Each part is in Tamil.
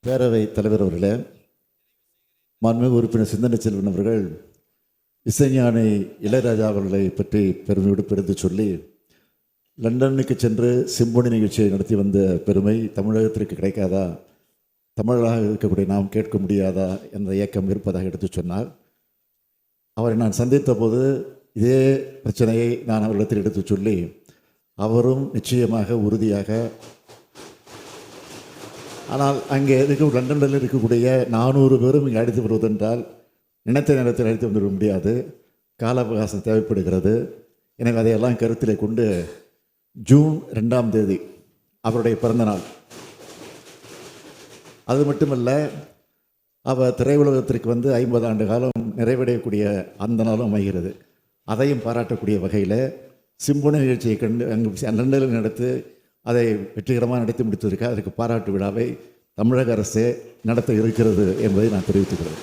பேரவைத் தலைவர் அவர்களே, மாண்புமிகு உறுப்பினர் சிந்தனை செல்வன் அவர்கள் இசைஞானி இளையராஜா அவர்களை பற்றி பெருமையோடு பெருத்து சொல்லி லண்டனுக்கு சென்று சிம்பொனி நிகழ்ச்சியை நடத்தி வந்த பெருமை தமிழகத்திற்கு கிடைக்காதா, தமிழராக இருக்கக்கூடிய நாம் கேட்க முடியாதா என்ற இயக்கம் இருப்பதாக எடுத்து சொன்னார். அவரை நான் சந்தித்த போது இதே பிரச்சனையை நான் அவரிடத்தில் எடுத்து சொல்லி அவரும் நிச்சயமாக உறுதியாக, ஆனால் அங்கே லண்டனில் இருக்கக்கூடிய 400 பேரும் இங்கே அழைத்து வருவதென்றால் நினைத்த நேரத்தில் அழைத்து வந்துவிட முடியாது, கால அவகாசம் தேவைப்படுகிறது. எனவே அதையெல்லாம் கருத்திலே கொண்டு ஜூன் 2ஆம் தேதி அவருடைய பிறந்தநாள். அது மட்டுமல்ல, அவர் திரையுலகத்திற்கு வந்து 50 ஆண்டு காலம் நிறைவடையக்கூடிய அந்த நாளும் அமைகிறது. அதையும் பாராட்டக்கூடிய வகையில் சிம்பொனி நிகழ்ச்சியை கண்டு அங்கு லண்டனில் நடத்தி அதை வெற்றிகரமாக நடத்தி முடித்திருக்க அதற்கு பாராட்டு விழாவை தமிழக அரசே நடத்த இருக்கிறது என்பதை நான் தெரிவித்துக்கிறேன்.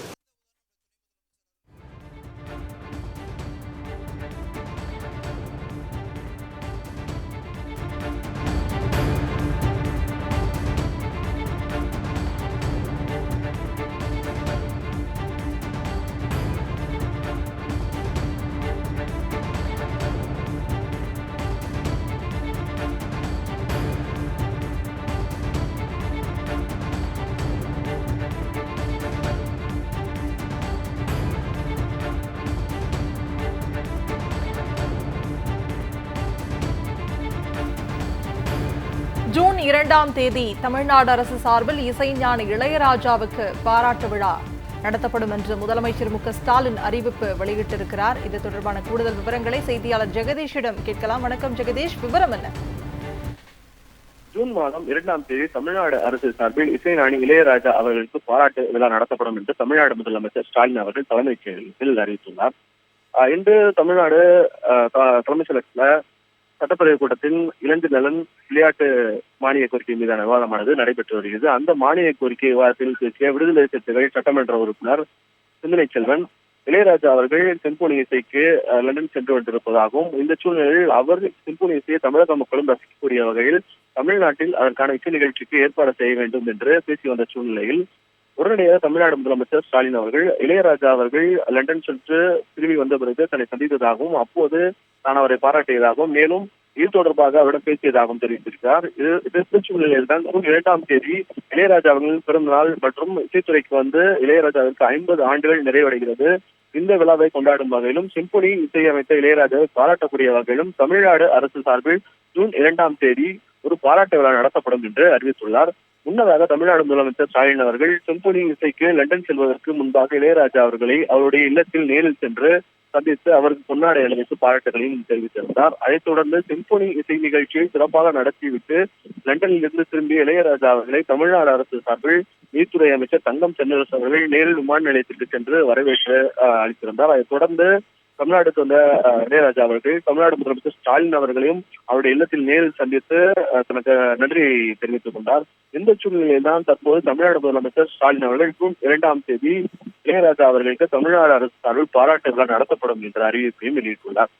ஜூன் 2ஆம் தேதி தமிழ்நாடு அரசு சார்பில் இசைஞானி இளையராஜாவுக்கு பாராட்டு விழா நடத்தப்படும் என்று முதலமைச்சர் மு.க.ஸ்டாலின் அறிவிப்பு வெளியிட்டிருக்கிறார். இது தொடர்பான கூடுதல் விவரங்களை செய்தியாளர் ஜெகதீஷிடம் கேட்கலாம். வணக்கம் ஜெகதீஷ், விவரம் என்ன? ஜூன் மாதம் 2ஆம் தேதி தமிழ்நாடு அரசு சார்பில் இசைஞானி இளையராஜா அவர்களுக்கு பாராட்டு விழா நடத்தப்படும் என்று தமிழ்நாடு முதலமைச்சர் ஸ்டாலின் அவர்கள் தலைமைச் செயலகத்தில் அறிவித்துள்ளார். இன்று தமிழ்நாடு தலைமைச் செயலகத்தில் சட்டப்பேரவை கூட்டத்தில் இளைஞர் நலன் விளையாட்டு மானிய கோரிக்கை மீதான விவாதமானது நடைபெற்று வருகிறது. அந்த மானிய கோரிக்கை விவாதத்தில் பேசிய விடுதலை சிறுத்தைகள் சட்டமன்ற உறுப்பினர் சிந்தனை செல்வன், இளையராஜா அவர்கள் சிம்பொனி இசைக்கு லண்டன் சென்று வந்திருப்பதாகவும், இந்த சூழ்நிலையில் அவர் சிம்பொனி இசையை தமிழக மக்களும் ரசிக்கக்கூடிய வகையில் தமிழ்நாட்டில் அதற்கான இசை நிகழ்ச்சிக்கு ஏற்பாடு செய்ய வேண்டும் என்று பேசி வந்த சூழ்நிலையில் உடனடியாக தமிழ்நாடு முதலமைச்சர் ஸ்டாலின் அவர்கள் இளையராஜா அவர்கள் லண்டன் சென்று திரும்பி வந்த பிறகு தன்னை சந்தித்ததாகவும், அப்போது தான் அவரை பாராட்டியதாகவும், மேலும் இது தொடர்பாக அவரிடம் பேசியதாகவும் தெரிவித்திருக்கிறார். இது சூழ்நிலையில் தான் ஜூன் 2ஆம் தேதி இளையராஜா அவர்களின் பிறந்த நாள் மற்றும் இசைத்துறைக்கு வந்து இளையராஜாவிற்கு 50 ஆண்டுகள் நிறைவடைகிறது. இந்த விழாவை கொண்டாடும் வகையிலும் சிம்பொனி இசையமைத்த இளையராஜாவை பாராட்டக்கூடிய வகையிலும் தமிழ்நாடு அரசு சார்பில் ஜூன் 2ஆம் தேதி ஒரு பாராட்டு விழா நடத்தப்படும் என்று அறிவித்துள்ளார். முன்னதாக தமிழ்நாடு முதலமைச்சர் ஸ்டாலின் அவர்கள் சிம்பொனி இசைக்கு லண்டன் செல்வதற்கு முன்பாக இளையராஜா அவர்களை அவருடைய இல்லத்தில் நேரில் சென்று சந்தித்து அவருக்கு பொன்னாடை அணிவித்து பாராட்டுகளையும் தெரிவித்திருந்தார். அதைத் தொடர்ந்து சிம்பொனி இசை நிகழ்ச்சியை சிறப்பாக நடத்திவிட்டு லண்டனில் இருந்து திரும்பிய இளையராஜா அவர்களை தமிழ்நாடு அரசு சார்பில் நீதித்துறை அமைச்சர் தங்கம் தென்னரசு அவர்கள் நேரில் விமான நிலையத்திற்கு சென்று வரவேற்று அளித்திருந்தார். அதைத் தொடர்ந்து தமிழ்நாடுக்கு வந்த இளையராஜா அவர்கள் தமிழ்நாடு முதலமைச்சர் ஸ்டாலின் அவர்களையும் அவருடைய இல்லத்தில் நேரில் சந்தித்து தனக்கு நன்றி தெரிவித்துக் கொண்டார். இந்த சூழ்நிலையில் தான் தற்போது தமிழ்நாடு முதலமைச்சர் ஸ்டாலின் அவர்கள் ஜூன் 2ஆம் தேதி இளையராஜா அவர்களுக்கு தமிழ்நாடு அரசு சார்பில் பாராட்டு விழா நடத்தப்படும் என்ற அறிவிப்பையும் வெளியிட்டுள்ளார்.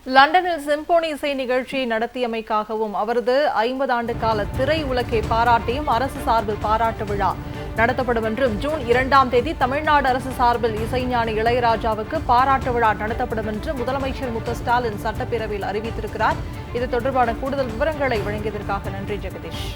லண்டனில் சிம்பொனி இசை நிகழ்ச்சி நடத்தியமைக்காகவும் அவரது 50 ஆண்டு கால திரை உலகை பாராட்டியும் அரசு சார்பில் பாராட்டு விழா நடத்தப்படும் என்றும், ஜூன் 2ஆம் தேதி தமிழ்நாடு அரசு சார்பில் இசைஞானி இளையராஜாவுக்கு பாராட்டு விழா நடத்தப்படும் என்று முதலமைச்சர் மு.க.ஸ்டாலின் சட்டப்பேரவையில் அறிவித்திருக்கிறார். இது தொடர்பான கூடுதல் விவரங்களை வழங்கியதற்காக நன்றி ஜெகதீஷ்.